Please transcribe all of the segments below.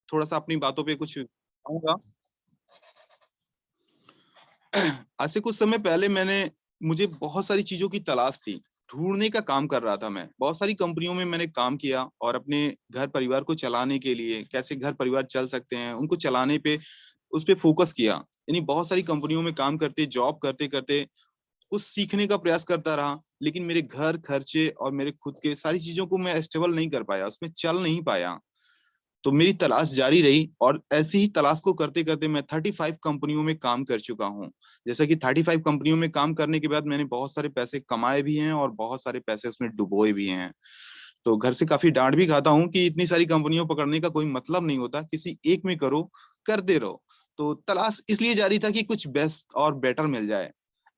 थोड़ा सा अपनी बातों पे कुछ कहूंगा। आज से कुछ समय पहले मुझे बहुत सारी चीजों की तलाश थी, ढूंढने का काम कर रहा था। मैं बहुत सारी कंपनियों में मैंने काम किया और अपने घर परिवार को चलाने के लिए, कैसे घर परिवार चल सकते हैं उनको चलाने पे, उस पे फोकस किया। यानी बहुत सारी कंपनियों में काम करते, जॉब करते करते कुछ सीखने का प्रयास करता रहा, लेकिन मेरे घर खर्चे और मेरे खुद के सारी चीजों को मैं स्टेबल नहीं कर पाया, उसमें चल नहीं पाया। तो मेरी तलाश जारी रही और ऐसी ही तलाश को करते करते मैं 35 कंपनियों में काम कर चुका हूँ। जैसा कि 35 कंपनियों में काम करने के बाद मैंने बहुत सारे पैसे कमाए भी हैं और बहुत सारे पैसे उसमें डुबोए भी हैं। तो घर से काफी डांट भी खाता हूँ कि इतनी सारी कंपनियों पकड़ने का कोई मतलब नहीं होता, किसी एक में करो, करते रहो। तो तलाश इसलिए जारी था कि कुछ बेस्ट और बेटर मिल जाए।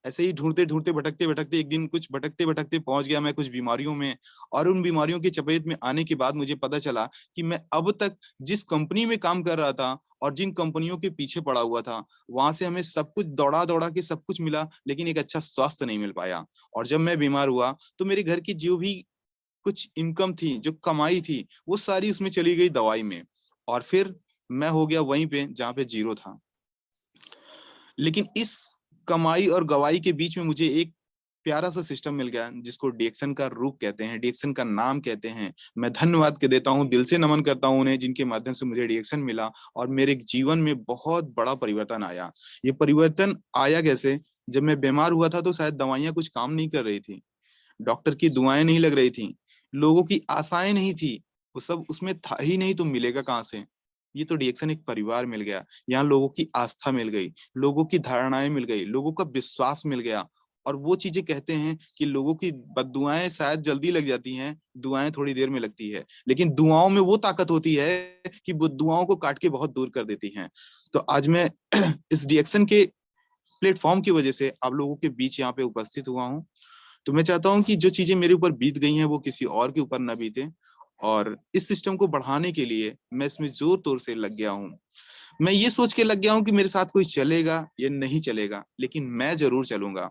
ऐसे ही ढूंढते ढूंढते भटकते भटकते एक दिन कुछ भटकते भटकते पहुंच गया मैं कुछ बीमारियों में। और उन बीमारियों की चपेट में आने के बाद मुझे पता चला कि मैं अब तक जिस कंपनी में काम कर रहा था और जिन कंपनियों के पीछे पड़ा हुआ था, वहां से हमें सब कुछ दौड़ा दौड़ा के सब कुछ मिला, लेकिन एक अच्छा स्वास्थ्य नहीं मिल पाया। और जब मैं बीमार हुआ तो मेरे घर की जो भी कुछ इनकम थी, जो कमाई थी, वो सारी उसमें चली गई दवाई में। और फिर मैं हो गया वहीं पे जहां पे जीरो था। लेकिन इस कमाई और गवाई के बीच में मुझे एक प्यारा सा सिस्टम मिल गया जिसको डीएक्शन का रूप कहते हैं, डीएक्शन का नाम कहते हैं। मैं धन्यवाद के देता हूँ, दिल से नमन करता हूँ उन्हें, जिनके माध्यम से मुझे डीएक्शन मिला और मेरे जीवन में बहुत बड़ा परिवर्तन आया। ये परिवर्तन आया कैसे? जब मैं बीमार हुआ था तो शायद दवाइयां कुछ काम नहीं कर रही थी, डॉक्टर की दुआएं नहीं लग रही थी, लोगों की आशाएं नहीं थी, वो सब उसमें था ही नहीं, तो मिलेगा कहाँ से? ये तो डीएक्शन एक परिवार मिल गया। यहाँ लोगों की आस्था मिल गई, लोगों की धारणाएं मिल गई, लोगों का विश्वास मिल गया। और वो चीजें कहते हैं कि लोगों की बद्दुआएं शायद जल्दी लग जाती हैं, दुआएं थोड़ी देर में लगती है, लेकिन दुआओं में वो ताकत होती है कि वो दुआओं को काट के बहुत दूर कर देती हैं। तो आज मैं इस डीएक्शन के प्लेटफॉर्म की वजह से आप लोगों के बीच यहाँ पे उपस्थित हुआ हूँ। तो मैं चाहता हूँ कि जो चीजें मेरे ऊपर बीत गई हैं वो किसी और के ऊपर न बीते। और इस सिस्टम को बढ़ाने के लिए मैं इसमें जोर तोर से लग गया हूँ। मैं ये सोच के लग गया हूँ कि मेरे साथ कोई चलेगा या नहीं चलेगा, लेकिन मैं जरूर चलूंगा।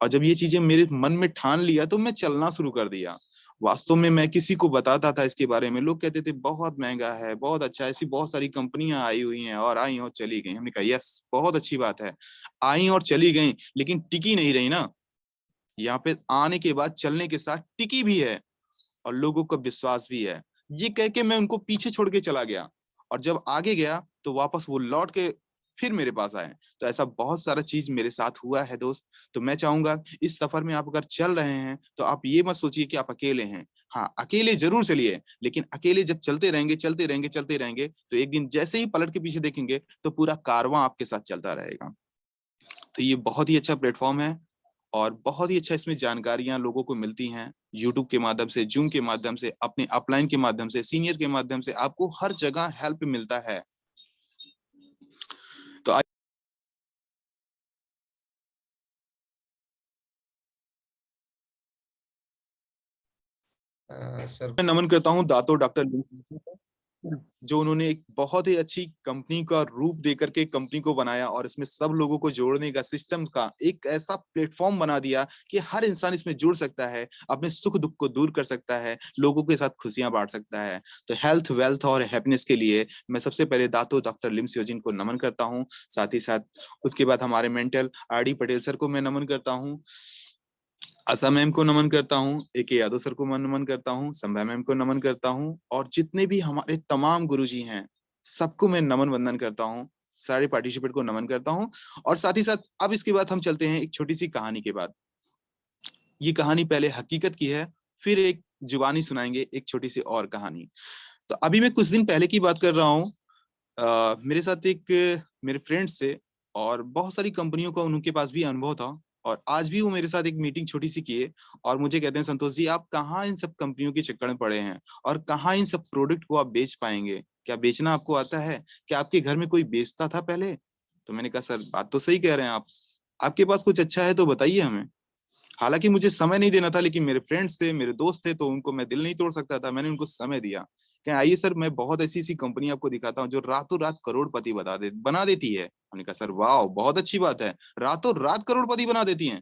और जब ये चीजें मेरे मन में ठान लिया तो मैं चलना शुरू कर दिया। वास्तव में मैं किसी को बताता था इसके बारे में, लोग कहते थे बहुत महंगा है, बहुत अच्छा है, ऐसी बहुत सारी कंपनियां आई हुई हैं और आई और चली गई। हमने कहा यस, बहुत अच्छी बात है, आई और चली गई, लेकिन टिकी नहीं रही ना। यहाँ पे आने के बाद चलने के साथ टिकी भी है और लोगों का विश्वास भी है। ये कह के मैं उनको पीछे छोड़ के चला गया, और जब आगे गया तो वापस वो लौट के फिर मेरे पास आए। तो ऐसा बहुत सारा चीज मेरे साथ हुआ है दोस्त। तो मैं चाहूंगा इस सफर में आप अगर चल रहे हैं तो आप ये मत सोचिए कि आप अकेले हैं। हाँ, अकेले जरूर चलिए, लेकिन अकेले जब चलते रहेंगे चलते रहेंगे चलते रहेंगे तो एक दिन जैसे ही पलट के पीछे देखेंगे तो पूरा कारवां आपके साथ चलता रहेगा। तो ये बहुत ही अच्छा प्लेटफॉर्म है और बहुत ही अच्छा इसमें जानकारियां लोगों को मिलती हैं। यूट्यूब के माध्यम से, जूम के माध्यम से, अपने अपलाइन के माध्यम से, सीनियर के माध्यम से आपको हर जगह हेल्प मिलता है। तो आज सर। मैं नमन करता हूँ दातो डॉक्टर जो उन्होंने एक बहुत ही अच्छी कंपनी का रूप देकर के कंपनी को बनाया और इसमें सब लोगों को जोड़ने का सिस्टम का एक ऐसा प्लेटफॉर्म बना दिया कि हर इंसान इसमें जुड़ सकता है, अपने सुख दुख को दूर कर सकता है, लोगों के साथ खुशियां बांट सकता है। तो हेल्थ, वेल्थ और हैप्पीनेस के लिए मैं सबसे पहले दातो डॉक्टर लिम्स योजिन को नमन करता हूँ। साथ ही साथ उसके बाद हमारे mental R D Patel sir को मैं नमन करता हूँ, आशा मैम को नमन करता हूँ, ए यादव सर को मैं नमन करता हूँ, संभा मैम को नमन करता हूँ, और जितने भी हमारे तमाम गुरुजी हैं सबको मैं नमन वंदन करता हूँ, सारे पार्टिसिपेट को नमन करता हूँ। और साथ ही साथ अब इसके बाद हम चलते हैं एक छोटी सी कहानी के बाद। ये कहानी पहले हकीकत की है, फिर एक जुबानी सुनाएंगे एक छोटी सी और कहानी। तो अभी मैं कुछ दिन पहले की बात कर रहा हूँ। मेरे साथ एक मेरे फ्रेंड्स थे और बहुत सारी कंपनियों का उनके पास भी अनुभव था। और आज भी वो मेरे साथ एक मीटिंग छोटी सी किए और मुझे कहते हैं संतोष जी, आप कहाँ इन सब कंपनियों के चक्कर में पड़े हैं और कहाँ इन सब प्रोडक्ट को आप बेच पाएंगे? क्या बेचना आपको आता है? क्या आपके घर में कोई बेचता था पहले? तो मैंने कहा सर, बात तो सही कह रहे हैं आप, आपके पास कुछ अच्छा है तो बताइए हमें। हालांकि मुझे समय नहीं देना था, लेकिन मेरे फ्रेंड्स थे, मेरे दोस्त थे, तो उनको मैं दिल नहीं तोड़ सकता था, मैंने उनको समय दिया। क्या आइए सर, मैं बहुत ऐसी ऐसी कंपनी आपको दिखाता हूँ जो रातों रात करोड़पति बना देती है। हमने कहा सर वाह, बहुत अच्छी बात है, रातों रात करोड़पति बना देती हैं।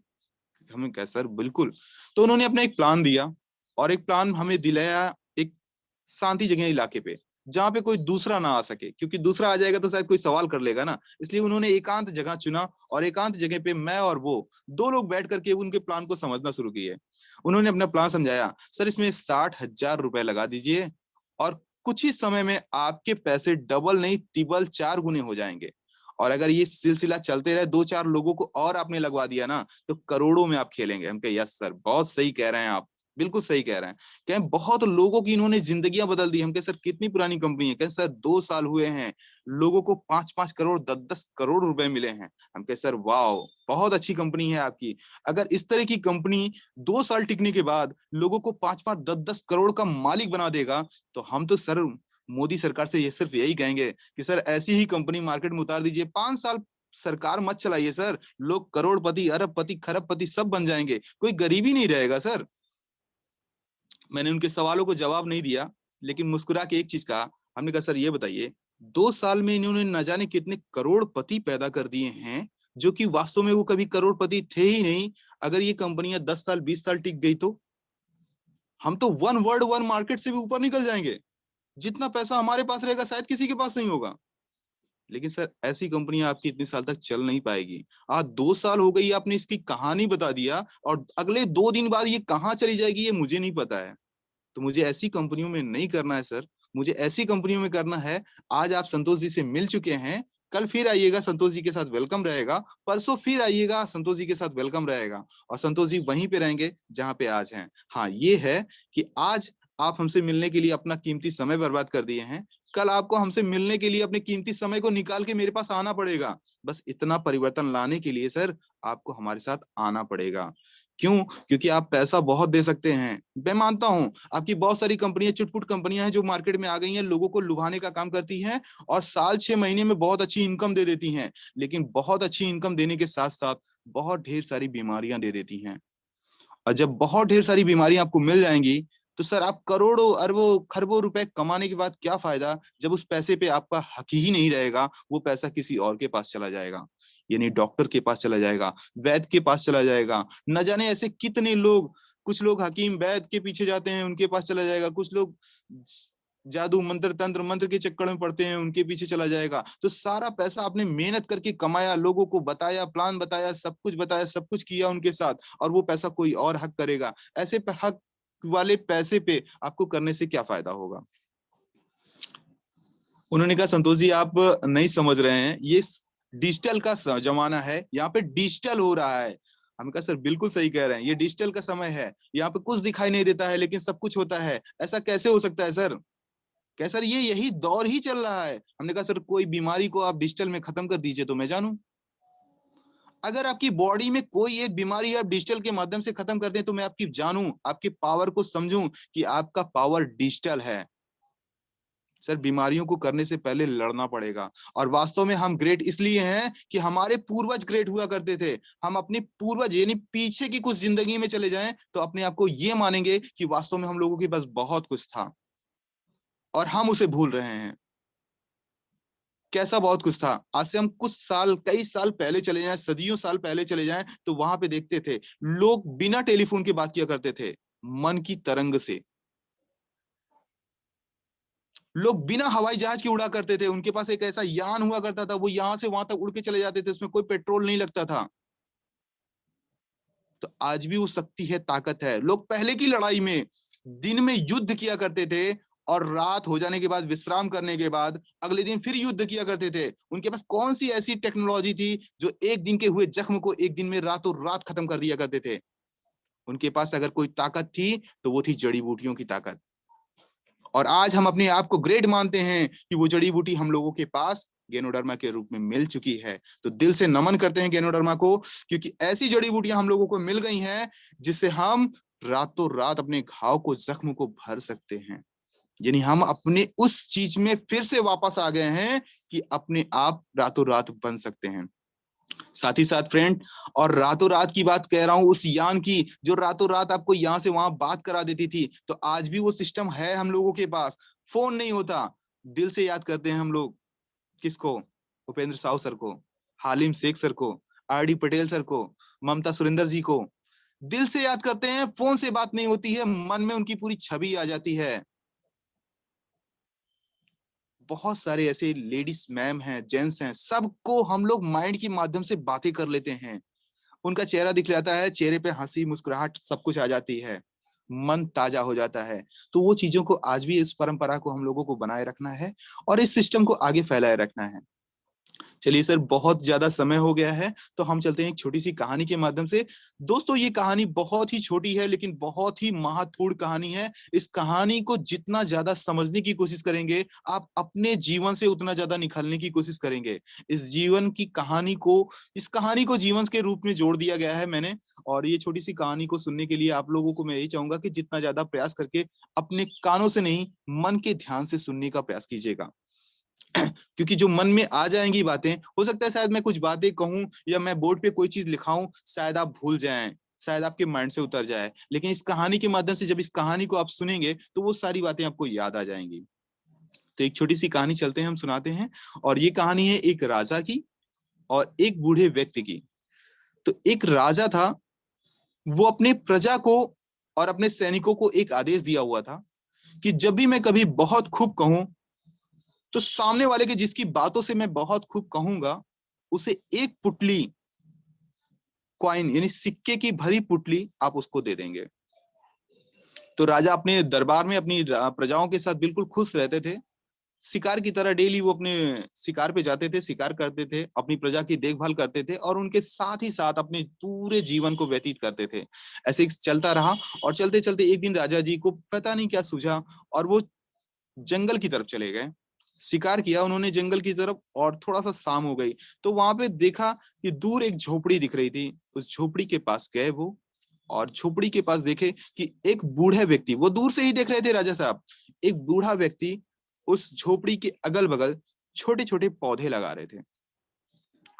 हमने कहा सर बिल्कुल। तो उन्होंने अपना एक प्लान दिया और एक प्लान हमें दिलाया एक शांति जगह इलाके पे, जहां पे कोई दूसरा ना आ सके, क्योंकि दूसरा आ जाएगा तो शायद कोई सवाल कर लेगा ना। इसलिए उन्होंने एकांत जगह चुना और एकांत जगह पे मैं और वो दो लोग बैठ करके उनके प्लान को समझना शुरू किए। उन्होंने अपना प्लान समझाया, सर इसमें 60,000 रुपए लगा दीजिए और कुछ ही समय में आपके पैसे डबल नहीं तिबल 4 गुने हो जाएंगे। और अगर ये सिलसिला चलते रहे, 2-4 लोगों को और आपने लगवा दिया ना, तो करोड़ों में आप खेलेंगे। हम कहे यस सर, बहुत सही कह रहे हैं आप, बिल्कुल सही कह रहे हैं। कहें बहुत लोगों की इन्होंने जिंदगियां बदल दी। हम कहे सर कितनी पुरानी कंपनी है? कहें सर 2 साल हुए हैं, लोगों को 5-5 करोड़ 10-10 करोड़ रुपए मिले हैं। हम कहे सर वाह, बहुत अच्छी कंपनी है आपकी। अगर इस तरह की कंपनी 2 साल टिकने के बाद लोगों को 5-5 10-10 करोड़ का मालिक बना देगा, तो हम तो सर मोदी सरकार से ये सिर्फ यही कहेंगे कि सर ऐसी ही कंपनी मार्केट में उतार दीजिए। 5 साल सरकार मत चलाइए सर, लोग करोड़पति अरबपति खरबपति सब बन जाएंगे, कोई गरीबी नहीं रहेगा सर। मैंने उनके सवालों को जवाब नहीं दिया, लेकिन मुस्कुरा के एक चीज कहा। हमने कहा सर ये बताइए, 2 साल में इन्होंने न जाने कितने करोड़पति पैदा कर दिए हैं, जो कि वास्तव में वो कभी करोड़पति थे ही नहीं। अगर ये कंपनियां 10 साल 20 साल टिक गई तो हम तो वन वर्ल्ड वन मार्केट से भी ऊपर निकल जाएंगे। जितना पैसा हमारे पास रहेगा शायद किसी के पास नहीं होगा। लेकिन सर ऐसी कंपनियां आपकी इतने साल तक चल नहीं पाएगी। आज 2 साल हो गई, आपने इसकी कहानी बता दिया और अगले 2 दिन बाद ये कहाँ चली जाएगी ये मुझे नहीं पता है। तो मुझे ऐसी कंपनियों में नहीं करना है सर, मुझे ऐसी कंपनियों में करना है। आज आप संतोष जी से मिल चुके हैं, कल फिर आइएगा, संतोष जी के साथ वेलकम रहेगा। परसों फिर आइएगा, संतोष जी के साथ वेलकम रहेगा। और संतोष जी वहीं पे रहेंगे जहां पे आज हैं। हाँ ये है कि आज आप हमसे मिलने के लिए अपना कीमती समय बर्बाद कर दिए हैं, कल आपको हमसे मिलने के लिए अपने कीमती समय को निकाल के मेरे पास आना पड़ेगा। बस इतना परिवर्तन लाने के लिए सर आपको हमारे साथ आना पड़ेगा। क्यों? क्योंकि आप पैसा बहुत दे सकते हैं, मैं मानता हूं। आपकी बहुत सारी कंपनियां चुटपुट कंपनियां हैं जो मार्केट में आ गई हैं, लोगों को लुभाने का काम करती हैं और साल 6 महीने में बहुत अच्छी इनकम दे देती हैं। लेकिन बहुत अच्छी इनकम देने के साथ साथ बहुत ढेर सारी बीमारियां दे देती हैं। और जब बहुत ढेर सारी बीमारियां आपको मिल जाएंगी, तो सर आप करोड़ों अरबों खरबों रुपए कमाने के बाद क्या फायदा, जब उस पैसे पे आपका हक ही नहीं रहेगा। वो पैसा किसी और के पास चला जाएगा, यानी डॉक्टर के पास चला जाएगा, वैद्य के पास चला जाएगा। न जाने ऐसे कितने लोग, कुछ लोग हकीम वैद्य के पीछे जाते हैं, उनके पास चला जाएगा। कुछ लोग जादू मंत्र तंत्र मंत्र के चक्कर में पड़ते हैं, उनके पीछे चला जाएगा। तो सारा पैसा आपने मेहनत करके कमाया, लोगों को बताया, प्लान बताया, सब कुछ बताया, सब कुछ किया उनके साथ, और वो पैसा कोई और हक करेगा। ऐसे हक वाले पैसे पे आपको करने से क्या फायदा होगा? उन्होंने कहा संतोष जी आप नहीं समझ रहे हैं, ये डिजिटल का जमाना है, यहाँ पे डिजिटल हो रहा है। हमने कहा सर बिल्कुल सही कह रहे हैं, ये डिजिटल का समय है, यहाँ पे कुछ दिखाई नहीं देता है लेकिन सब कुछ होता है। ऐसा कैसे हो सकता है सर? क्या सर ये यही दौर ही चल रहा है? हमने कहा सर कोई बीमारी को आप डिजिटल में खत्म कर दीजिए तो मैं जानूं। अगर आपकी बॉडी में कोई एक बीमारी आप डिजिटल के माध्यम से खत्म कर दें तो मैं आपकी जानूं, आपके पावर को समझूं कि आपका पावर डिजिटल है। सर बीमारियों को करने से पहले लड़ना पड़ेगा। और वास्तव में हम ग्रेट इसलिए हैं कि हमारे पूर्वज ग्रेट हुआ करते थे। हम अपने पूर्वज यानी पीछे की कुछ जिंदगी में चले जाएं तो अपने आप को ये मानेंगे कि वास्तव में हम लोगों के पास बहुत कुछ था और हम उसे भूल रहे हैं। कैसा बहुत कुछ था? आज से हम कुछ साल, कई साल पहले चले जाएं, सदियों साल पहले चले जाएं, तो वहां पे देखते थे लोग बिना टेलीफोन के बात किया करते थे, मन की तरंग से। लोग बिना हवाई जहाज के उड़ा करते थे, उनके पास एक ऐसा यान हुआ करता था, वो यहां से वहां तक उड़ के चले जाते थे, उसमें कोई पेट्रोल नहीं लगता था। तो आज भी वो शक्ति है, ताकत है। लोग पहले की लड़ाई में दिन में युद्ध किया करते थे और रात हो जाने के बाद, विश्राम करने के बाद अगले दिन फिर युद्ध किया करते थे। उनके पास कौन सी ऐसी टेक्नोलॉजी थी जो एक दिन के हुए जख्म को एक दिन में रातों रात खत्म कर दिया करते थे? उनके पास अगर कोई ताकत थी तो वो थी जड़ी बूटियों की ताकत। और आज हम अपने आप को ग्रेट मानते हैं कि वो जड़ी बूटी हम लोगों के पास गैनोडर्मा के रूप में मिल चुकी है। तो दिल से नमन करते हैं गैनोडर्मा को, क्योंकि ऐसी जड़ी बूटियां हम लोगों को मिल गई हैं जिससे हम रातों रात अपने घाव को, जख्म को भर सकते हैं। यानी हम अपने उस चीज में फिर से वापस आ गए हैं कि अपने आप रातों रात बन सकते हैं। साथ ही साथ फ्रेंड, और रातों रात की बात कह रहा हूं उस यान की जो रातों रात आपको यहां से वहां बात करा देती थी, तो आज भी वो सिस्टम है हम लोगों के पास। फोन नहीं होता, दिल से याद करते हैं हम लोग। किसको? उपेंद्र साहू सर को, हालिम शेख सर को, आर डी पटेल सर को, ममता सुरेंद्र जी को दिल से याद करते हैं। फोन से बात नहीं होती है, मन में उनकी पूरी छवि आ जाती है। बहुत सारे ऐसे लेडीज मैम हैं, जेंट्स हैं, सबको हम लोग माइंड के माध्यम से बातें कर लेते हैं। उनका चेहरा दिख जाता है, चेहरे पे हंसी मुस्कुराहट सब कुछ आ जाती है, मन ताजा हो जाता है। तो वो चीजों को आज भी, इस परंपरा को हम लोगों को बनाए रखना है और इस सिस्टम को आगे फैलाए रखना है। चलिए सर, बहुत ज्यादा समय हो गया है, तो हम चलते हैं एक छोटी सी कहानी के माध्यम से। दोस्तों, ये कहानी बहुत ही छोटी है लेकिन बहुत ही महत्वपूर्ण कहानी है। इस कहानी को जितना ज्यादा समझने की कोशिश करेंगे, आप अपने जीवन से उतना ज्यादा निखारने की कोशिश करेंगे। इस कहानी को जीवन के रूप में जोड़ दिया गया है मैंने। और ये छोटी सी कहानी को सुनने के लिए आप लोगों को मैं यही चाहूंगा कि जितना ज्यादा प्रयास करके अपने कानों से नहीं, मन के ध्यान से सुनने का प्रयास कीजिएगा। क्योंकि जो मन में आ जाएंगी बातें, हो सकता है शायद मैं कुछ बातें कहूं या मैं बोर्ड पे कोई चीज लिखाऊं, शायद आप भूल जाएं, शायद आपके माइंड से उतर जाए। लेकिन इस कहानी के माध्यम से जब इस कहानी को आप सुनेंगे तो वो सारी बातें आपको याद आ जाएंगी। तो एक छोटी सी कहानी चलते हैं, हम सुनाते हैं। और ये कहानी है एक राजा की और एक बूढ़े व्यक्ति की। तो एक राजा था, वो अपने प्रजा को और अपने सैनिकों को एक आदेश दिया हुआ था कि जब भी मैं कभी बहुत खूब कहूं, तो सामने वाले के जिसकी बातों से मैं बहुत खूब कहूंगा, उसे एक पुटली कॉइन यानी सिक्के की भरी पुटली आप उसको दे देंगे। तो राजा अपने दरबार में अपनी प्रजाओं के साथ बिल्कुल खुश रहते थे। शिकार की तरह डेली वो अपने शिकार पे जाते थे, शिकार करते थे, अपनी प्रजा की देखभाल करते थे और उनके साथ ही साथ अपने पूरे जीवन को व्यतीत करते थे। ऐसे ही चलता रहा और चलते चलते एक दिन राजा जी को पता नहीं क्या सूझा और वो जंगल की तरफ चले गए। शिकार किया उन्होंने जंगल की तरफ और थोड़ा सा शाम हो गई, तो वहां पे देखा कि दूर एक झोपड़ी दिख रही थी। उस झोपड़ी के पास गए वो, और झोपड़ी के पास देखे कि एक बूढ़ा व्यक्ति, वो दूर से ही देख रहे थे राजा साहब, एक बूढ़ा व्यक्ति उस झोपड़ी के अगल बगल छोटे छोटे पौधे लगा रहे थे।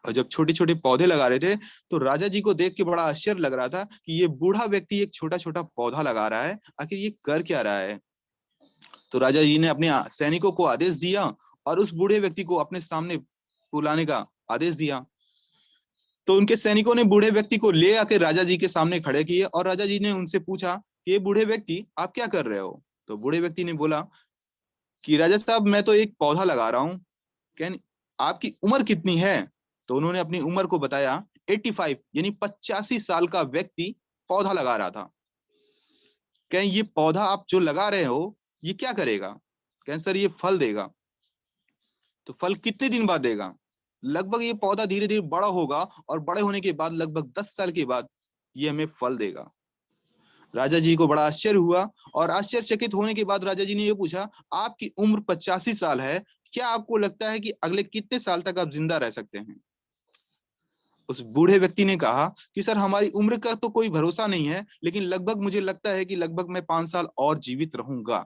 और जब छोटे छोटे पौधे लगा रहे थे, तो राजा जी को देख के बड़ा आश्चर्य लग रहा था कि ये बूढ़ा व्यक्ति एक छोटा छोटा पौधा लगा रहा है, आखिर ये कर क्या रहा है। तो राजा जी ने अपने सैनिकों को आदेश दिया और उस बूढ़े व्यक्ति को अपने सामने बुलाने का आदेश दिया। तो उनके सैनिकों ने बूढ़े व्यक्ति को ले आकर राजा जी के सामने खड़े किए और राजा जी ने उनसे पूछा कि ये बूढ़े व्यक्ति आप क्या कर रहे हो। तो बूढ़े व्यक्ति ने बोला कि राजा साहब, मैं तो एक पौधा लगा रहा हूँ। कहने आपकी उम्र कितनी है। तो उन्होंने अपनी उम्र को बताया। 85 यानी 85 साल का व्यक्ति पौधा लगा रहा था। कहें ये पौधा आप जो लगा रहे हो ये क्या करेगा। कहें सर ये फल देगा। तो फल कितने दिन बाद देगा। लगभग ये पौधा धीरे धीरे बड़ा होगा और बड़े होने के बाद लगभग 10 साल के बाद ये हमें फल देगा। राजा जी को बड़ा आश्चर्य हुआ और आश्चर्यचकित होने के बाद राजा जी ने ये पूछा, आपकी उम्र 85 साल है, क्या आपको लगता है कि अगले कितने साल तक आप जिंदा रह सकते हैं। उस बूढ़े व्यक्ति ने कहा कि सर हमारी उम्र का तो कोई भरोसा नहीं है, लेकिन लगभग मुझे लगता है कि लगभग मैं 5 साल और जीवित रहूंगा।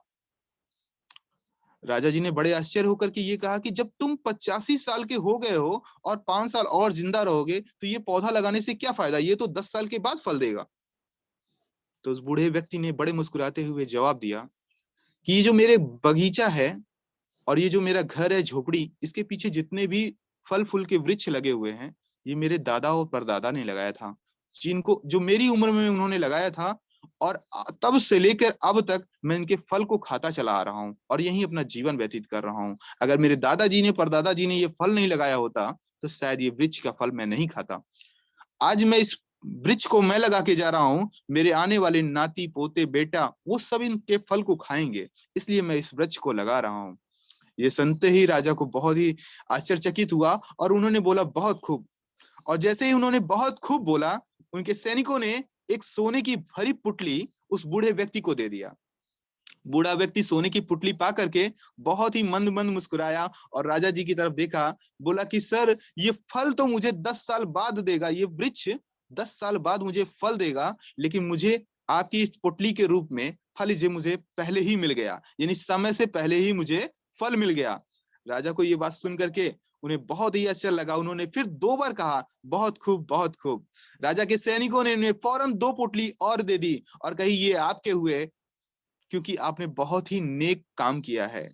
राजा जी ने बड़े आश्चर्य होकर के ये कहा कि जब तुम 85 साल के हो गए हो और 5 साल और जिंदा रहोगे, तो ये पौधा लगाने से क्या फायदा, ये तो 10 साल के बाद फल देगा। तो उस बूढ़े व्यक्ति ने बड़े मुस्कुराते हुए जवाब दिया कि ये जो मेरे बगीचा है और ये जो मेरा घर है झोपड़ी, इसके पीछे जितने भी फल फूल के वृक्ष लगे हुए हैं, ये मेरे दादा और परदादा ने लगाया था, जिनको जो मेरी उम्र में उन्होंने लगाया था। और तब से लेकर अब तक मैं इनके फल को खाता चला आ रहा हूँ और यही अपना जीवन व्यतीत कर रहा हूँ। अगर मेरे दादाजी ने परदादा जी ने ये फल नहीं लगाया होता, तो शायद ये वृक्ष का फल मैं नहीं खाता। आज मैं इस वृक्ष को मैं लगा के जा रहा हूँ, मेरे आने वाले नाती पोते बेटा वो सब इनके फल को खाएंगे, इसलिए मैं इस वृक्ष को लगा रहा हूँ। ये सुनते ही राजा को बहुत ही आश्चर्यचकित हुआ और उन्होंने बोला बहुत खूब। और जैसे ही उन्होंने बहुत खूब बोला, उनके सैनिकों ने एक सोने की भरी पुटली उस बूढ़े व्यक्ति को दे दिया। बूढ़ा व्यक्ति सोने की पुटली पा करके बहुत ही मंद मंद मुस्कुराया और राजा जी की तरफ देखा, बोला कि सर ये फल तो मुझे 10 साल बाद देगा, ये वृक्ष 10 साल बाद मुझे फल देगा, लेकिन मुझे आपकी इस पुटली के रूप में फल जो मुझे पहले ही मिल गया, यानी समय से पहले ही मुझे फल मिल गया। राजा को ये बात सुन करके उन्हें बहुत ही अच्छा लगा। उन्होंने फिर 2 बार कहा बहुत खूब बहुत खूब। राजा के सैनिकों ने उन्हें फौरन 2 पुटली और दे दी और कही ये आपके हुए, क्योंकि आपने बहुत ही नेक काम किया है।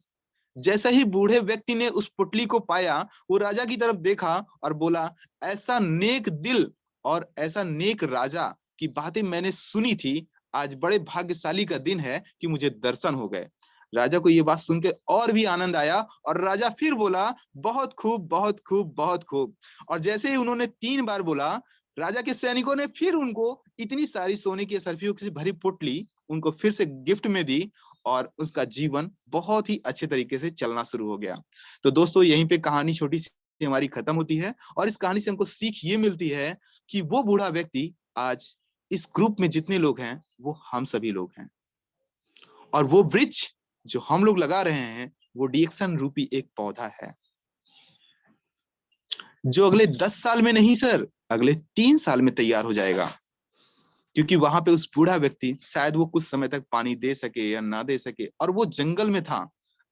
जैसा ही बूढ़े व्यक्ति ने उस पुटली को पाया, वो राजा की तरफ देखा और बोला, ऐसा नेक दिल और ऐसा नेक राजा की बातें मैंने सुनी थी, आज बड़े भाग्यशाली का दिन है कि मुझे दर्शन हो गए। राजा को ये बात सुन के और भी आनंद आया और राजा फिर बोला, बहुत खूब, बहुत खूब, बहुत खूब। और जैसे ही उन्होंने 3 बार बोला, राजा के सैनिकों ने फिर उनको इतनी सारी सोने की असरफियों से भरी पुटली उनको फिर से गिफ्ट में दी और उसका जीवन बहुत ही अच्छे तरीके से चलना शुरू हो गया। तो दोस्तों, यहीं पे कहानी छोटी सी हमारी खत्म होती है और इस कहानी से हमको सीख ये मिलती है कि वो बूढ़ा व्यक्ति आज इस ग्रुप में जितने लोग हैं वो हम सभी लोग हैं, और वो वृक्ष जो हम लोग लगा रहे हैं वो डिएक्शन रूपी एक पौधा है, जो अगले 10 साल में नहीं सर, अगले 3 साल में तैयार हो जाएगा। क्योंकि वहां पे उस बूढ़ा व्यक्ति शायद वो कुछ समय तक पानी दे सके या ना दे सके, और वो जंगल में था।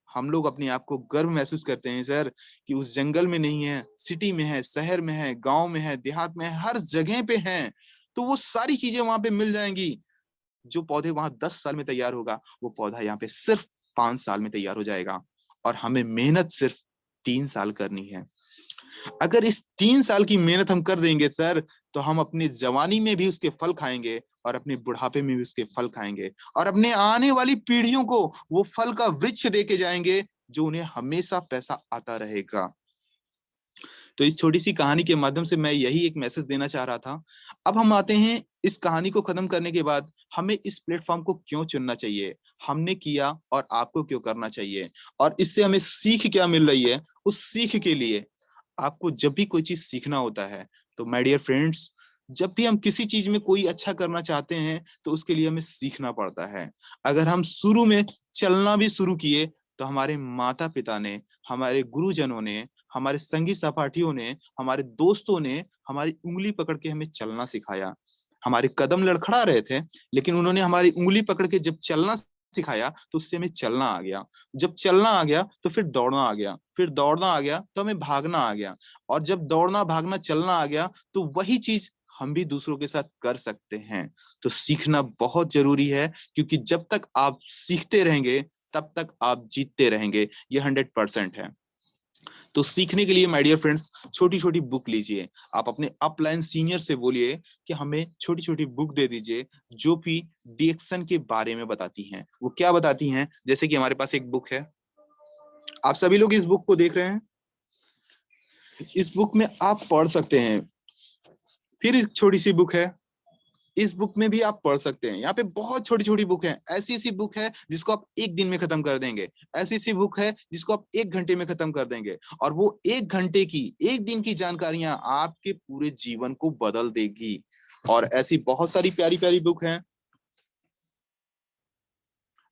हम लोग अपने आप को गर्व महसूस करते हैं सर कि उस जंगल में नहीं है, सिटी में है, शहर में है, गांव में है, देहात में है, हर जगह पे है। तो वो सारी चीजें वहां पे मिल जाएंगी। जो पौधे वहां 10 साल में तैयार होगा, वो पौधा यहाँ पे सिर्फ 5 साल में तैयार हो जाएगा, और हमें मेहनत सिर्फ 3 साल करनी है। अगर इस 3 साल की मेहनत हम कर देंगे सर, तो हम अपनी जवानी में भी उसके फल खाएंगे और अपने बुढ़ापे में भी उसके फल खाएंगे, और अपने आने वाली पीढ़ियों को वो फल का वृक्ष देके जाएंगे जो उन्हें हमेशा पैसा आता रहेगा। तो इस छोटी सी कहानी के माध्यम से मैं यही एक मैसेज देना चाह रहा था। अब हम आते हैं इस कहानी को खत्म करने के बाद हमें इस प्लेटफॉर्म को क्यों चुनना चाहिए, हमने किया और आपको क्यों करना चाहिए, और इससे हमें सीख क्या मिल रही है। उस सीख के लिए आपको जब भी कोई चीज सीखना होता है, तो माय डियर फ्रेंड्स, जब भी हम किसी चीज में कोई अच्छा करना चाहते हैं तो उसके लिए हमें सीखना पड़ता है। अगर हम शुरू में चलना भी शुरू किए, तो हमारे माता पिता ने, हमारे गुरुजनों ने, हमारे संगी सहपाठियों ने, हमारे दोस्तों ने हमारी उंगली पकड़ के हमें चलना सिखाया। हमारे कदम लड़खड़ा रहे थे, लेकिन उन्होंने हमारी उंगली पकड़ के जब चलना सिखाया तो उससे हमें चलना आ गया। जब चलना आ गया तो फिर दौड़ना आ गया, फिर दौड़ना आ गया तो हमें भागना आ गया, और जब दौड़ना भागना चलना आ गया तो वही चीज हम भी दूसरों के साथ कर सकते हैं। तो सीखना बहुत जरूरी है, क्योंकि जब तक आप सीखते रहेंगे तब तक आप जीतते रहेंगे, ये 100% है। तो सीखने के लिए माय डियर फ्रेंड्स, छोटी छोटी बुक लीजिए। आप अपने अपलाइन सीनियर से बोलिए कि हमें छोटी छोटी बुक दे दीजिए जो भी डिएक्शन के बारे में बताती हैं। वो क्या बताती हैं, जैसे कि हमारे पास एक बुक है, आप सभी लोग इस बुक को देख रहे हैं। इस बुक में आप पढ़ सकते हैं। फिर एक छोटी सी बुक है, इस बुक में भी आप पढ़ सकते हैं। यहाँ पे बहुत छोटी छोटी बुक है। ऐसी ऐसी बुक है जिसको आप 1 दिन में खत्म कर देंगे, ऐसी ऐसी बुक है जिसको आप 1 घंटे में खत्म कर देंगे, और वो 1 घंटे की, 1 दिन की जानकारियां आपके पूरे जीवन को बदल देगी। और ऐसी बहुत सारी प्यारी प्यारी बुक हैं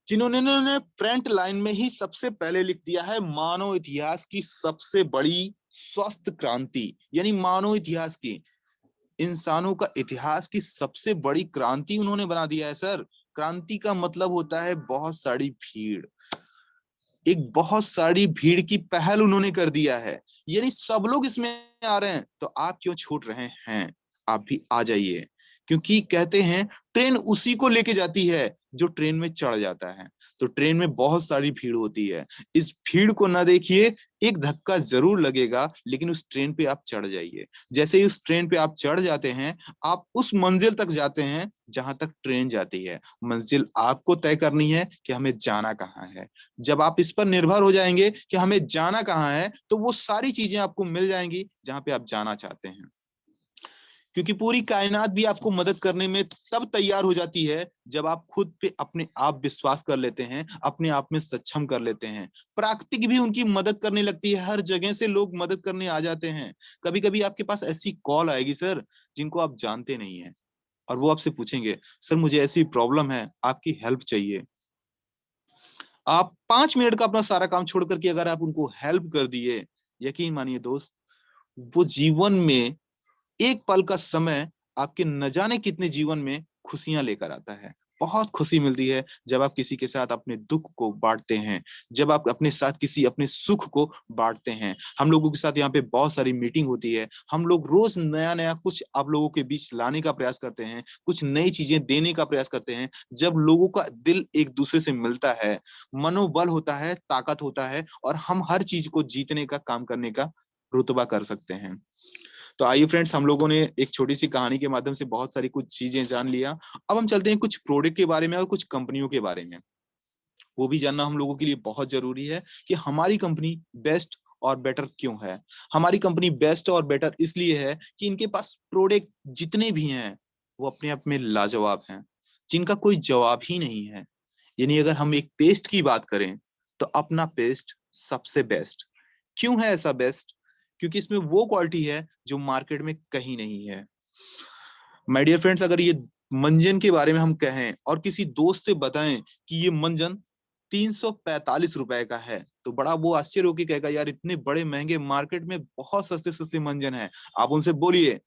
जिन्होंने फ्रंट लाइन में ही सबसे पहले लिख दिया है मानव इतिहास की सबसे बड़ी स्वस्थ क्रांति, यानी मानव इतिहास की, इंसानों का इतिहास की सबसे बड़ी क्रांति उन्होंने बना दिया है सर। क्रांति का मतलब होता है बहुत सारी भीड़, एक बहुत सारी भीड़ की पहल उन्होंने कर दिया है, यानी सब लोग इसमें आ रहे हैं, तो आप क्यों छूट रहे हैं? आप भी आ जाइए, क्योंकि कहते हैं ट्रेन उसी को लेके जाती है जो ट्रेन में चढ़ जाता है। तो ट्रेन में बहुत सारी भीड़ होती है, इस भीड़ को ना देखिए, एक धक्का जरूर लगेगा, लेकिन उस ट्रेन पे आप चढ़ जाइए। जैसे ही उस ट्रेन पे आप चढ़ जाते हैं, आप उस मंजिल तक जाते हैं जहां तक ट्रेन जाती है। मंजिल आपको तय करनी है कि हमें जाना कहाँ है। जब आप इस पर निर्भर हो जाएंगे कि हमें जाना कहाँ है, तो वो सारी चीजें आपको मिल जाएंगी जहां पे आप जाना चाहते हैं। क्योंकि पूरी कायनात भी आपको मदद करने में तब तैयार हो जाती है जब आप खुद पे अपने आप विश्वास कर लेते हैं, अपने आप में सक्षम कर लेते हैं। प्राकृतिक भी उनकी मदद करने लगती है, हर जगह से लोग मदद करने आ जाते हैं। कभी कभी आपके पास ऐसी कॉल आएगी सर जिनको आप जानते नहीं है, और वो आपसे पूछेंगे, सर मुझे ऐसी प्रॉब्लम है, आपकी हेल्प चाहिए। आप 5 मिनट का अपना सारा काम छोड़ करके अगर आप उनको हेल्प कर दिए, यकीन मानिए दोस्त, वो जीवन में एक पल का समय आपके न जाने कितने जीवन में खुशियां लेकर आता है। बहुत खुशी मिलती है जब आप किसी के साथ अपने दुख को बांटते हैं, जब आप अपने साथ किसी अपने सुख को बांटते हैं। हम लोगों के साथ यहाँ पे बहुत सारी मीटिंग होती है, हम लोग रोज नया नया कुछ आप लोगों के बीच लाने का प्रयास करते हैं, कुछ नई चीजें देने का प्रयास करते हैं। जब लोगों का दिल एक दूसरे से मिलता है, मनोबल होता है, ताकत होता है, और हम हर चीज को जीतने का, काम करने का रुतबा कर सकते हैं। तो आइए फ्रेंड्स, हम लोगों ने एक छोटी सी कहानी के माध्यम से बहुत सारी कुछ चीजें जान लिया। अब हम चलते हैं कुछ प्रोडक्ट के बारे में और कुछ कंपनियों के बारे में। वो भी जानना हम लोगों के लिए बहुत जरूरी है कि हमारी कंपनी बेस्ट और बेटर क्यों है। हमारी कंपनी बेस्ट और बेटर इसलिए है कि इनके पास प्रोडक्ट जितने भी हैं वो अपने आप में लाजवाब हैं, जिनका कोई जवाब ही नहीं है। यानी अगर हम एक पेस्ट की बात करें तो अपना पेस्ट सबसे बेस्ट। क्यों है ऐसा बेस्ट? क्योंकि इसमें वो क्वालिटी है जो मार्केट में कहीं नहीं है। माय डियर फ्रेंड्स, अगर ये मंजन के बारे में हम कहें और किसी दोस्त से बताएं कि ये मंजन 345 रुपए का है, तो बड़ा वो आश्चर्य होकर कहेगा यार इतने बड़े महंगे, मार्केट में बहुत सस्ते सस्ते मंजन है। आप उनसे बोलिए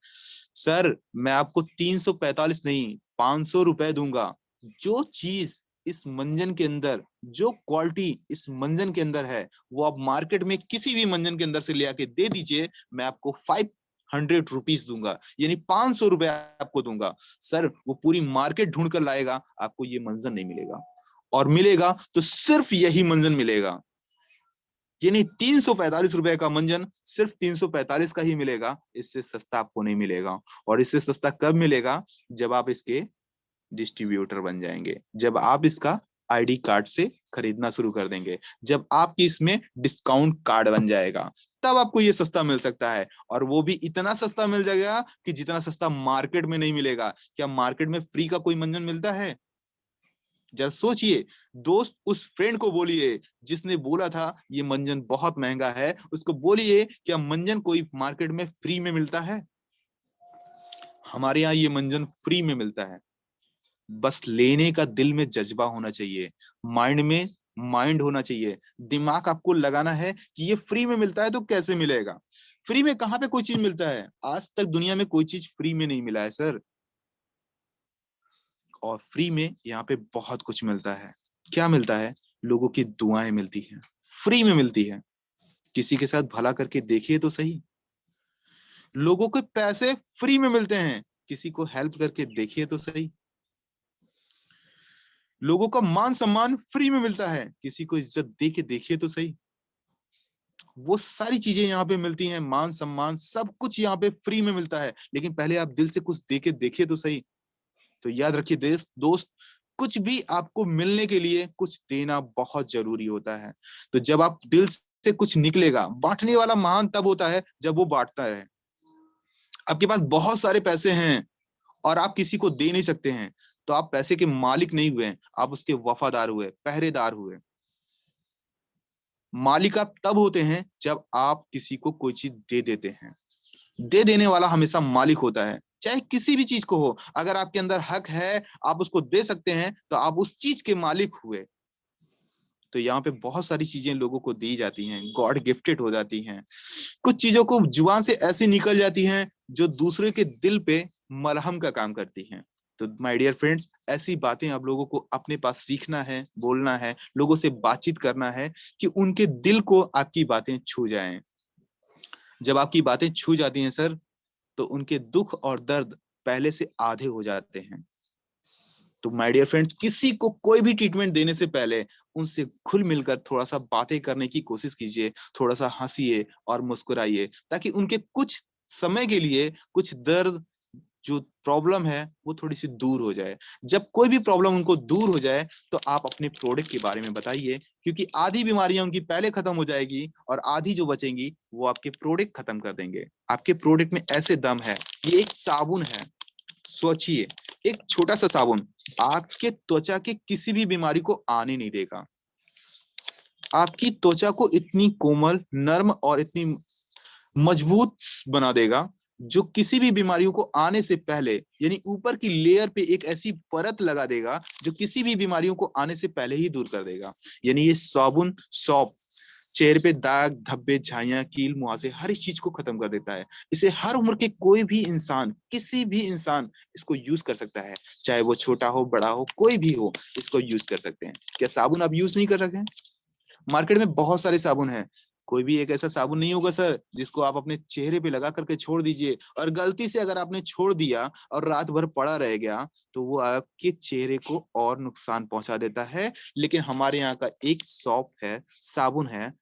सर मैं आपको 345 नहीं 500 रुपए दूंगा। जो चीज इस मंजन के अंदर, जो क्वालिटी इस मंजन के अंदर है, वो आप मार्केट में किसी भी मंजन के अंदर से ले आके दे दीजिए, मैं आपको 500 रुपीज दूंगा, यानी 500 रुपए आपको दूंगा। सर वो पूरी मार्केट ढूंढ कर लाएगा, आपको ये मंजन नहीं मिलेगा, और मिलेगा तो सिर्फ यही मंजन मिलेगा। यानी 345 रुपए का मंजन सिर्फ 345 का ही मिलेगा, इससे सस्ता आपको नहीं मिलेगा। और इससे सस्ता कब मिलेगा? जब आप इसके डिस्ट्रीब्यूटर बन जाएंगे, जब आप इसका आईडी कार्ड से खरीदना शुरू कर देंगे, जब आपकी इसमें डिस्काउंट कार्ड बन जाएगा, तब आपको ये सस्ता मिल सकता है। और वो भी इतना सस्ता मिल जाएगा कि जितना सस्ता मार्केट में नहीं मिलेगा। क्या मार्केट में फ्री का कोई मंजन मिलता है? जरा सोचिए। दोस्त उस फ्रेंड को बोलिए जिसने बोला था ये मंजन बहुत महंगा है, उसको बोलिए क्या मंजन कोई मार्केट में फ्री में मिलता है? हमारे यहाँ ये मंजन फ्री में मिलता है। बस लेने का दिल में जज्बा होना चाहिए, माइंड में माइंड होना चाहिए, दिमाग आपको लगाना है कि ये फ्री में मिलता है तो कैसे मिलेगा। फ्री में कहाँ पे कोई चीज मिलता है? आज तक दुनिया में कोई चीज फ्री में नहीं मिला है सर। और फ्री में यहाँ पे बहुत कुछ मिलता है। क्या मिलता है? लोगों की दुआएं मिलती हैं, फ्री में मिलती है। किसी के साथ भला करके देखिए तो सही। लोगों के पैसे फ्री में मिलते हैं, किसी को हेल्प करके देखिए तो सही। लोगों का मान सम्मान फ्री में मिलता है, किसी को इज्जत दे के देखिए तो सही। वो सारी चीजें यहाँ पे मिलती हैं, मान सम्मान सब कुछ यहाँ पे फ्री में मिलता है, लेकिन पहले आप दिल से कुछ दे के देखिए तो सही। तो याद रखिए दोस्त, कुछ भी आपको मिलने के लिए कुछ देना बहुत जरूरी होता है। तो जब आप दिल से कुछ निकलेगा, बांटने वाला महान तब होता है जब वो बांटता रहे। आपके पास बहुत सारे पैसे हैं और आप किसी को दे नहीं सकते हैं, तो आप पैसे के मालिक नहीं हुए, आप उसके वफादार हुए, पहरेदार हुए। मालिक आप तब होते हैं जब आप किसी को कोई चीज दे देते हैं। दे देने वाला हमेशा मालिक होता है, चाहे किसी भी चीज को हो। अगर आपके अंदर हक है, आप उसको दे सकते हैं, तो आप उस चीज के मालिक हुए। तो यहाँ पे बहुत सारी चीजें लोगों को दी जाती हैं, गॉड गिफ्टेड हो जाती हैं। कुछ चीजों को जुबान से ऐसे निकल जाती हैं जो दूसरे के दिल पे मलहम का काम करती हैं। तो माय डियर फ्रेंड्स, ऐसी बातें आप लोगों को अपने पास सीखना है, बोलना है, लोगों से बातचीत करना है कि उनके दिल को आपकी बातें छू जाएं। जब आपकी बातें छू जाती हैं सर, तो उनके दुख और दर्द पहले से आधे हो जाते हैं। तो माय डियर फ्रेंड्स, किसी को कोई भी ट्रीटमेंट देने से पहले उनसे घुल मिलकर थोड़ा सा बातें करने की कोशिश कीजिए, थोड़ा सा हंसिए और मुस्कुराइए, ताकि उनके कुछ समय के लिए कुछ दर्द, जो प्रॉब्लम है, वो थोड़ी सी दूर हो जाए। जब कोई भी प्रॉब्लम उनको दूर हो जाए, तो आप अपने प्रोडक्ट के बारे में बताइए, क्योंकि आधी बीमारियां उनकी पहले खत्म हो जाएगी और आधी जो बचेंगी वो आपके प्रोडक्ट खत्म कर देंगे। आपके प्रोडक्ट में ऐसे दम है। ये एक साबुन है, सोचिए, एक छोटा सा साबुन आपके त्वचा के किसी भी बीमारी को आने नहीं देगा। आपकी त्वचा को इतनी कोमल, नर्म और इतनी मजबूत बना देगा, जो किसी भी बीमारियों को आने से पहले, यानी ऊपर की लेयर पे एक ऐसी परत लगा देगा जो किसी भी बीमारियों को आने से पहले ही दूर कर देगा। यानी ये साबुन, सौंफ चेहरे पे दाग, धब्बे, झाइयां, कील, मुहासे, हर इस चीज को खत्म कर देता है। इसे हर उम्र के कोई भी इंसान, किसी भी इंसान इसको यूज कर सकता है, चाहे वो छोटा हो, बड़ा हो, कोई भी हो, इसको यूज कर सकते हैं। क्या साबुन आप यूज नहीं कर रखे हैं? मार्केट में बहुत सारे साबुन हैं। कोई भी एक ऐसा साबुन नहीं होगा सर जिसको आप अपने चेहरे पे लगा करके छोड़ दीजिए, और गलती से अगर आपने छोड़ दिया और रात भर पड़ा रह गया, तो वो आपके चेहरे को और नुकसान पहुंचा देता है। लेकिन हमारे यहाँ का एक सॉफ्ट है, साबुन है,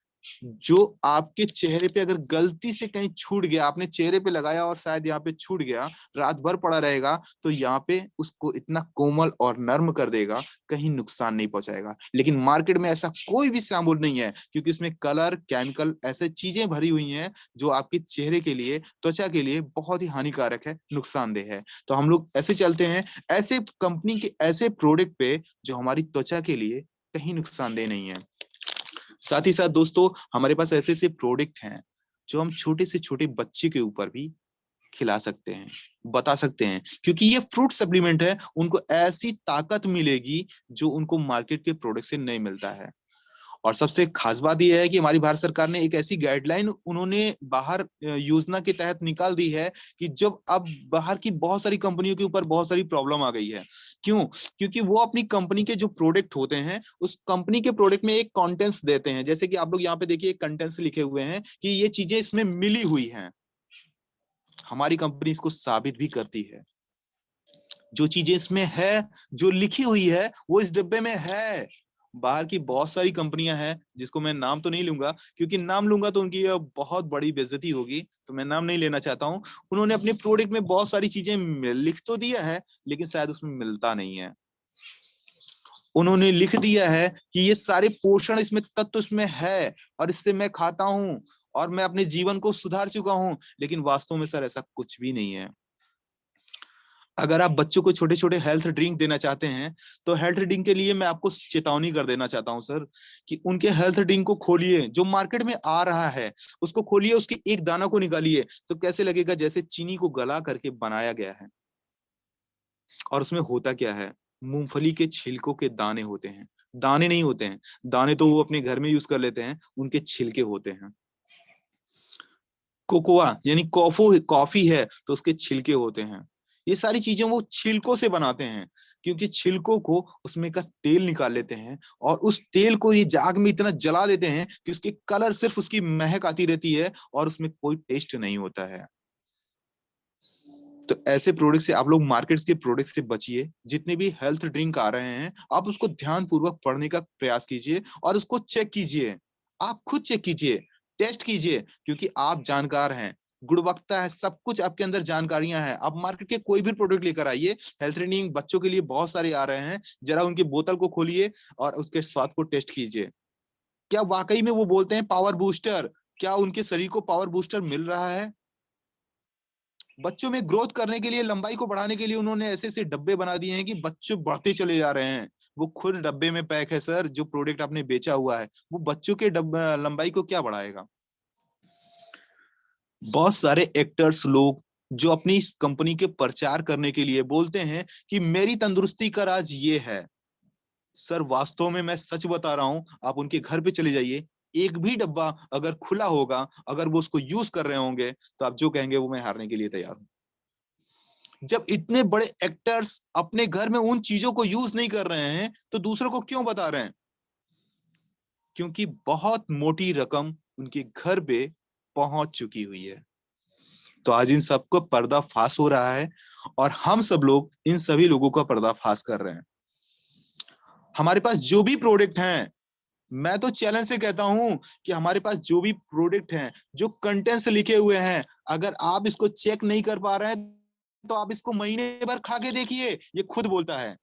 जो आपके चेहरे पे अगर गलती से कहीं छूट गया, आपने चेहरे पे लगाया और शायद यहाँ पे छूट गया, रात भर पड़ा रहेगा, तो यहाँ पे उसको इतना कोमल और नर्म कर देगा, कहीं नुकसान नहीं पहुंचाएगा। लेकिन मार्केट में ऐसा कोई भी शैम्पू नहीं है, क्योंकि इसमें कलर, केमिकल, ऐसे चीजें भरी हुई हैं जो आपके चेहरे के लिए, त्वचा के लिए बहुत ही हानिकारक है, नुकसानदेह है। तो हम लोग ऐसे चलते हैं ऐसे कंपनी के ऐसे प्रोडक्ट पे जो हमारी त्वचा के लिए कहीं नुकसानदेह नहीं है। साथ ही साथ दोस्तों, हमारे पास ऐसे ऐसे प्रोडक्ट हैं जो हम छोटे से छोटे बच्चे के ऊपर भी खिला सकते हैं, बता सकते हैं, क्योंकि ये फ्रूट सप्लीमेंट है, उनको ऐसी ताकत मिलेगी जो उनको मार्केट के प्रोडक्ट से नहीं मिलता है। और सबसे खास बात यह है कि हमारी भारत सरकार ने एक ऐसी गाइडलाइन उन्होंने बाहर योजना के तहत निकाल दी है कि जब अब बाहर की बहुत सारी कंपनियों के ऊपर बहुत सारी प्रॉब्लम आ गई है। क्यों? क्योंकि वो अपनी कंपनी के जो प्रोडक्ट होते हैं, उस कंपनी के प्रोडक्ट में एक कंटेंट्स देते हैं, जैसे कि आप लोग यहाँ पे देखिए कंटेंट्स लिखे हुए हैं कि ये चीजें इसमें मिली हुई हैं। हमारी कंपनी इसको साबित भी करती है, जो चीजें इसमें है, जो लिखी हुई है, वो इस डिब्बे में है। बाहर की बहुत सारी कंपनियां हैं जिसको मैं नाम तो नहीं लूंगा, क्योंकि नाम लूंगा तो उनकी बहुत बड़ी बेइज्जती होगी, तो मैं नाम नहीं लेना चाहता हूं। उन्होंने अपने प्रोडक्ट में बहुत सारी चीजें लिख तो दिया है, लेकिन शायद उसमें मिलता नहीं है। उन्होंने लिख दिया है कि ये सारे पोषण इसमें तत्व इसमें है, और इससे मैं खाता हूं और मैं अपने जीवन को सुधार चुका हूं, लेकिन वास्तव में सर ऐसा कुछ भी नहीं है। अगर आप बच्चों को छोटे छोटे हेल्थ ड्रिंक देना चाहते हैं, तो हेल्थ ड्रिंक के लिए मैं आपको चेतावनी कर देना चाहता हूं सर, कि उनके हेल्थ ड्रिंक को खोलिए, जो मार्केट में आ रहा है उसको खोलिए, उसके एक दाना को निकालिए, तो कैसे लगेगा जैसे चीनी को गला करके बनाया गया है। और उसमें होता क्या है? मूंगफली के छिलकों के दाने होते हैं। दाने नहीं होते हैं, दाने तो वो अपने घर में यूज कर लेते हैं, उनके छिलके होते हैं। कोकोआ यानी कॉफी है तो उसके छिलके होते हैं। ये सारी चीजें वो छिलकों से बनाते हैं, क्योंकि छिलकों को उसमें का तेल निकाल लेते हैं, और उस तेल को ये जाग में इतना जला देते हैं कि उसके कलर, सिर्फ उसकी महक आती रहती है और उसमें कोई टेस्ट नहीं होता है। तो ऐसे प्रोडक्ट से आप लोग, मार्केट के प्रोडक्ट से बचिए। जितने भी हेल्थ ड्रिंक आ रहे हैं, आप उसको ध्यान पूर्वक पढ़ने का प्रयास कीजिए और उसको चेक कीजिए। आप खुद चेक कीजिए, टेस्ट कीजिए, क्योंकि आप जानकार हैं, गुणवत्ता है, सब कुछ आपके अंदर जानकारियां हैं। आप मार्केट के कोई भी प्रोडक्ट लेकर आइए, हेल्थ ड्रिंक बच्चों के लिए बहुत सारे आ रहे हैं, जरा उनकी बोतल को खोलिए और उसके स्वाद को टेस्ट कीजिए। क्या वाकई में वो बोलते हैं पावर बूस्टर? क्या उनके शरीर को पावर बूस्टर मिल रहा है? बच्चों में ग्रोथ करने के लिए, लंबाई को बढ़ाने के लिए उन्होंने ऐसे ऐसे डब्बे बना दिए हैं कि बच्चे बढ़ते चले जा रहे हैं। वो खुद डब्बे में पैक है सर, जो प्रोडक्ट आपने बेचा हुआ है, वो बच्चों के लंबाई को क्या बढ़ाएगा? बहुत सारे एक्टर्स लोग जो अपनी इस कंपनी के प्रचार करने के लिए बोलते हैं कि मेरी तंदुरुस्ती का राज ये है। सर वास्तव में मैं सच बता रहा हूं, आप उनके घर पे चले जाइए, एक भी डब्बा अगर खुला होगा, अगर वो उसको यूज कर रहे होंगे, तो आप जो कहेंगे वो मैं हारने के लिए तैयार हूं। जब इतने बड़े एक्टर्स अपने घर में उन चीजों को यूज नहीं कर रहे हैं, तो दूसरों को क्यों बता रहे हैं? क्योंकि बहुत मोटी रकम उनके घर पे पहुंच चुकी हुई है। तो आज इन सबको पर्दाफाश हो रहा है, और हम सब लोग इन सभी लोगों का पर्दाफाश कर रहे हैं। हमारे पास जो भी प्रोडक्ट हैं, मैं तो चैलेंज से कहता हूं कि हमारे पास जो भी प्रोडक्ट हैं, जो कंटेंट्स लिखे हुए हैं, अगर आप इसको चेक नहीं कर पा रहे हैं, तो आप इसको महीने भर खा के देखिए, ये खुद बोलता है।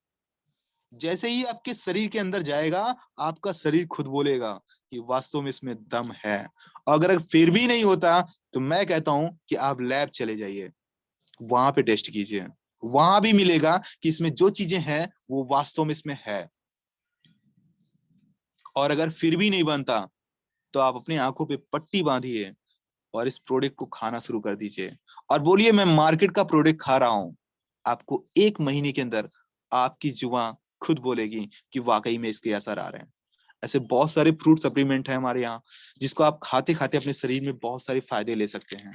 जैसे ही आपके शरीर के अंदर जाएगा, आपका शरीर खुद बोलेगा कि वास्तव में इसमें दम है। अगर फिर भी नहीं होता, तो मैं कहता हूं कि आप लैब चले जाइए, वहां पे टेस्ट कीजिए। वहां भी मिलेगा कि इसमें जो चीजें हैं वो वास्तव में इसमें है। और अगर फिर भी नहीं बनता, तो आप अपनी आंखों पे पट्टी बांधिए और इस प्रोडक्ट को खाना शुरू कर दीजिए, और बोलिए मैं मार्केट का प्रोडक्ट खा रहा हूं। आपको एक महीने के अंदर आपकी जुबान खुद बोलेगी कि वाकई में इसके असर आ रहे हैं। ऐसे बहुत सारे फ्रूट सप्लीमेंट है हमारे यहाँ, जिसको आप खाते खाते अपने शरीर में बहुत सारे फायदे ले सकते हैं।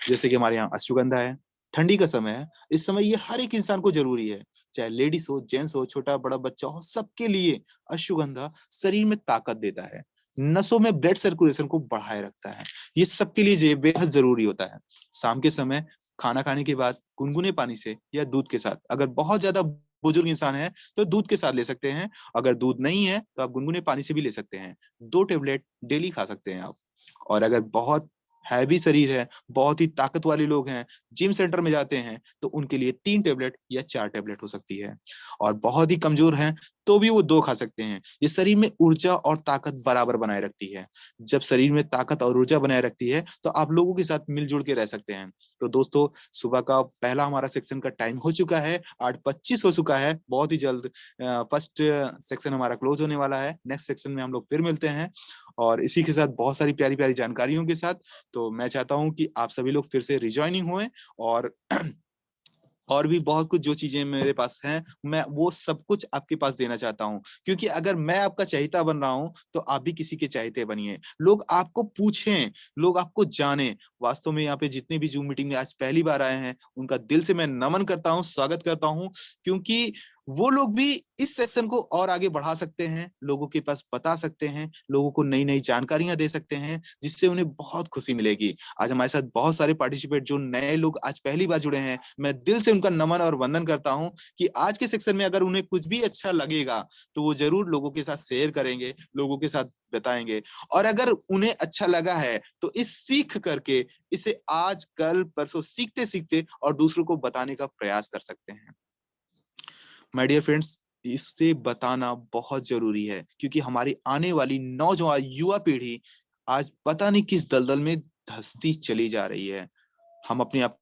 जैसे कि हमारे यहाँ अश्वगंधा है, ठंडी का समय है, इस समय ये हर एक इंसान को जरूरी है, चाहे लेडीज हो, जेंट्स हो, छोटा बड़ा बच्चा हो, सबके लिए अश्वगंधा शरीर में ताकत देता है, नसों में ब्लड सर्कुलेशन को बढ़ाए रखता है। ये सबके लिए बेहद जरूरी होता है। शाम के समय खाना खाने के बाद गुनगुने पानी से या दूध के साथ अगर बहुत ज्यादा बुजुर्ग इंसान है तो दूध के साथ ले सकते हैं। अगर दूध नहीं है तो आप गुनगुने पानी से भी ले सकते हैं। 2 टेबलेट डेली खा सकते हैं आप। और अगर बहुत हैवी शरीर है, बहुत ही ताकत वाले लोग हैं, जिम सेंटर में जाते हैं, तो उनके लिए 3 टेबलेट या 4 टेबलेट हो सकती है। और बहुत ही कमजोर हैं तो भी वो 2 खा सकते हैं। ये शरीर में ऊर्जा और ताकत बराबर बनाए रखती है। जब शरीर में ताकत और ऊर्जा बनाए रखती है तो आप लोगों के साथ मिलजुल के रह सकते हैं। तो दोस्तों, सुबह का पहला हमारा सेक्शन का टाइम हो चुका है, 8:25 हो चुका है। बहुत ही जल्द फर्स्ट सेक्शन हमारा क्लोज होने वाला है। नेक्स्ट सेक्शन में हम लोग फिर मिलते हैं और इसी के साथ बहुत सारी प्यारी प्यारी जानकारियों के साथ। तो मैं चाहता हूं कि आप सभी लोग फिर से रिजॉइनिंग हुए और और भी बहुत कुछ जो चीजें मेरे पास हैं, मैं वो सब कुछ आपके पास देना चाहता हूं। क्योंकि अगर मैं आपका चहेता बन रहा हूं तो आप भी किसी के चहेते बनिए। लोग आपको पूछें, लोग आपको जाने। वास्तव में यहाँ पे जितने भी जूम मीटिंग में आज पहली बार आए हैं, उनका दिल से मैं नमन करता हूँ, स्वागत करता हूँ। क्योंकि वो लोग भी इस सेक्शन को और आगे बढ़ा सकते हैं, लोगों के पास बता सकते हैं, लोगों को नई नई जानकारियां दे सकते हैं, जिससे उन्हें बहुत खुशी मिलेगी। आज हमारे साथ बहुत सारे पार्टिसिपेट जो नए लोग आज पहली बार जुड़े हैं, मैं दिल से उनका नमन और वंदन करता हूं कि आज के सेक्शन में अगर उन्हें कुछ भी अच्छा लगेगा तो वो जरूर लोगों के साथ शेयर करेंगे, लोगों के साथ बताएंगे। और अगर उन्हें अच्छा लगा है तो इस सीख करके इसे आज कल परसों सीखते सीखते और दूसरों को बताने का प्रयास कर सकते हैं। माय डियर फ्रेंड्स, इससे बताना बहुत जरूरी है क्योंकि हमारी आने वाली नौजवान युवा पीढ़ी आज पता नहीं किस दलदल में धंसती चली जा रही है। हम अपने आप